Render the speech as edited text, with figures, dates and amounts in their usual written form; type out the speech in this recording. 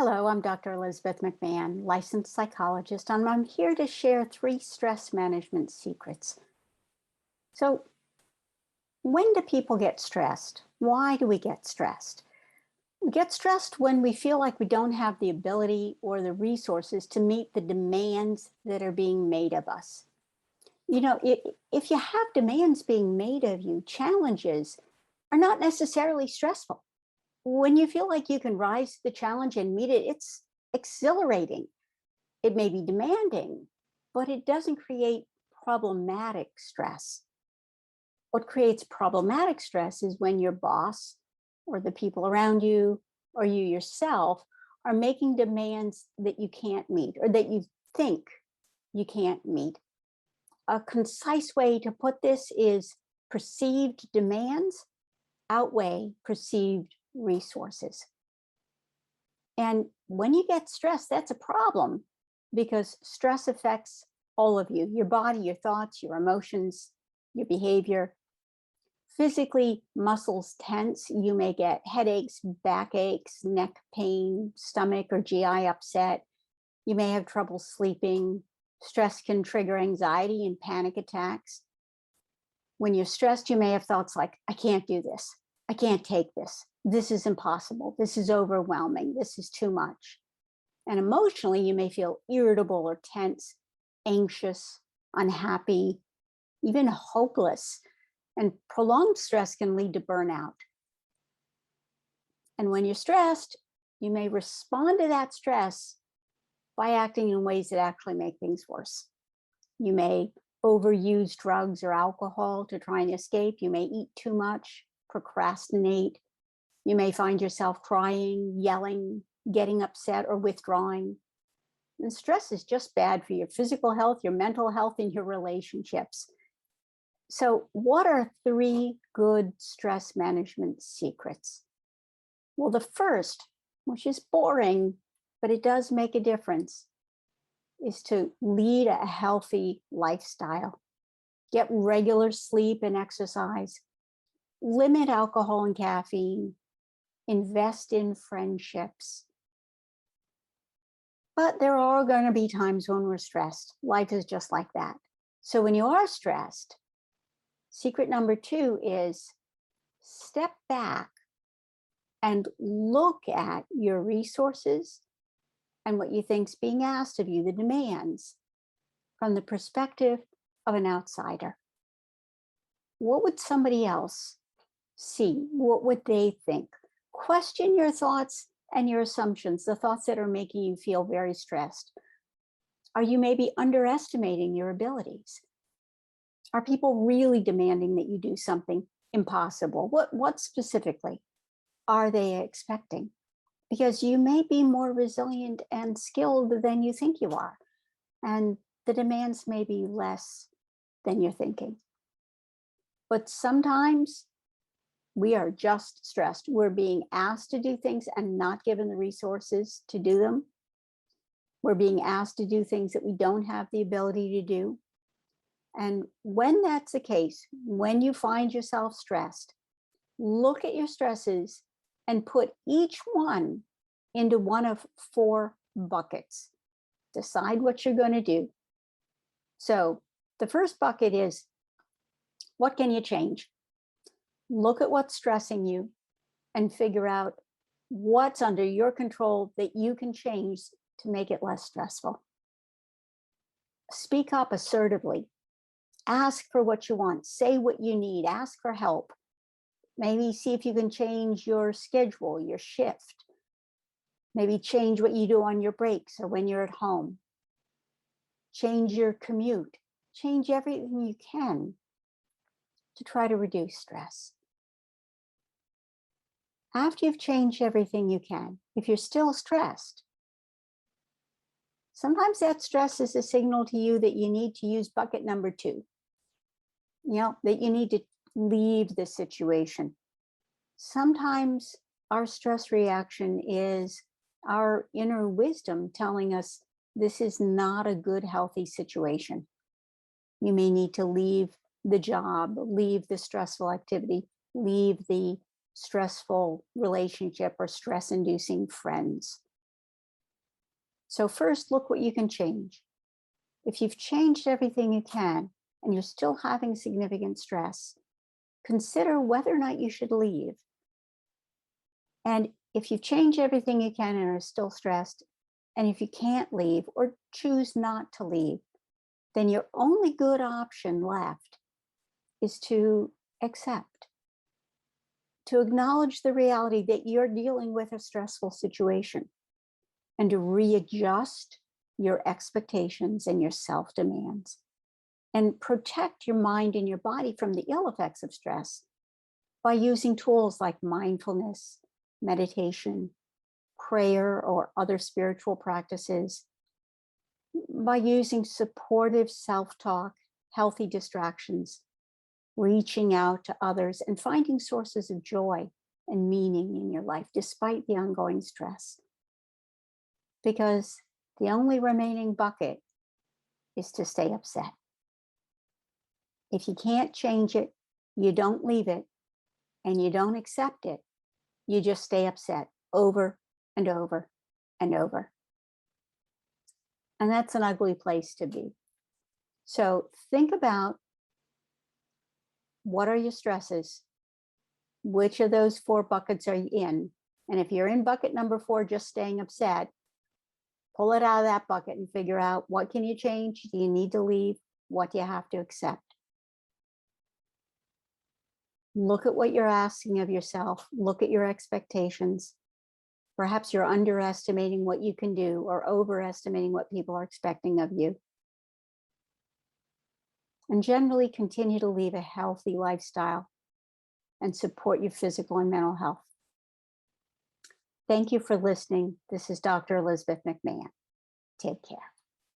Hello, I'm Dr. Elizabeth McMahon, licensed psychologist, and I'm here to share 3 stress management secrets. So, when do people get stressed? Why do we get stressed? We get stressed when we feel like we don't have the ability or the resources to meet the demands that are being made of us. If you have demands being made of you, challenges are not necessarily stressful. When you feel like you can rise to the challenge and meet it, it's exhilarating. It may be demanding, but it doesn't create problematic stress. What creates problematic stress is when your boss or the people around you or you yourself are making demands that you can't meet or that you think you can't meet. A concise way to put this is perceived demands outweigh perceived resources. And when you get stressed, that's a problem because stress affects all of you, your body, your thoughts, your emotions, your behavior. Physically, muscles tense. You may get headaches, backaches, neck pain, stomach or GI upset. You may have trouble sleeping. Stress can trigger anxiety and panic attacks. When you're stressed, you may have thoughts like, I can't do this. I can't take this. This is impossible. This is overwhelming. This is too much. And emotionally, you may feel irritable or tense, anxious, unhappy, even hopeless. And prolonged stress can lead to burnout. And when you're stressed, you may respond to that stress by acting in ways that actually make things worse. You may overuse drugs or alcohol to try and escape. You may eat too much, procrastinate. You may find yourself crying, yelling, getting upset, or withdrawing. And stress is just bad for your physical health, your mental health, and your relationships. So, what are 3 good stress management secrets? Well, the first, which is boring, but it does make a difference, is to lead a healthy lifestyle. Get regular sleep and exercise. Limit alcohol and caffeine. Invest in friendships. But there are going to be times when we're stressed. Life is just like that. So when you are stressed, secret number 2 is step back and look at your resources and what you think's being asked of you, the demands, from the perspective of an outsider. What would somebody else see? What would they think? Question your thoughts and your assumptions, the thoughts that are making you feel very stressed. Are you maybe underestimating your abilities? Are people really demanding that you do something impossible? What specifically are they expecting? Because you may be more resilient and skilled than you think you are. And the demands may be less than you're thinking. But sometimes we are just stressed. We're being asked to do things and not given the resources to do them. We're being asked to do things that we don't have the ability to do. And when that's the case, when you find yourself stressed, look at your stresses and put each one into one of 4 buckets. Decide what you're going to do. So the first bucket is, what can you change? Look at what's stressing you and figure out what's under your control that you can change to make it less stressful. Speak up assertively. Ask for what you want. Say what you need. Ask for help. Maybe see if you can change your schedule, your shift. Maybe change what you do on your breaks or when you're at home. Change your commute. Change everything you can to try to reduce stress. After you've changed everything you can, if you're still stressed, sometimes that stress is a signal to you that you need to use bucket number 2. That you need to leave the situation. Sometimes our stress reaction is our inner wisdom telling us this is not a good, healthy situation. You may need to leave the job, leave the stressful activity, leave the stressful relationship or stress-inducing friends. So first, look what you can change. If you've changed everything you can and you're still having significant stress, consider whether or not you should leave. And if you've changed everything you can and are still stressed, and if you can't leave or choose not to leave, then your only good option left is to accept, to acknowledge the reality that you're dealing with a stressful situation, and to readjust your expectations and your self-demands, and protect your mind and your body from the ill effects of stress by using tools like mindfulness, meditation, prayer, or other spiritual practices, by using supportive self-talk, healthy distractions, reaching out to others, and finding sources of joy and meaning in your life despite the ongoing stress. Because the only remaining bucket is to stay upset. If you can't change it, you don't leave it, and you don't accept it, you just stay upset over and over and over. And that's an ugly place to be. So think about, what are your stresses? Which of those 4 buckets are you in? And if you're in bucket number 4, just staying upset, pull it out of that bucket and figure out, what can you change? Do you need to leave? What do you have to accept? Look at what you're asking of yourself. Look at your expectations. Perhaps you're underestimating what you can do or overestimating what people are expecting of you. And generally continue to lead a healthy lifestyle and support your physical and mental health. Thank you for listening. This is Dr. Elizabeth McMahon. Take care.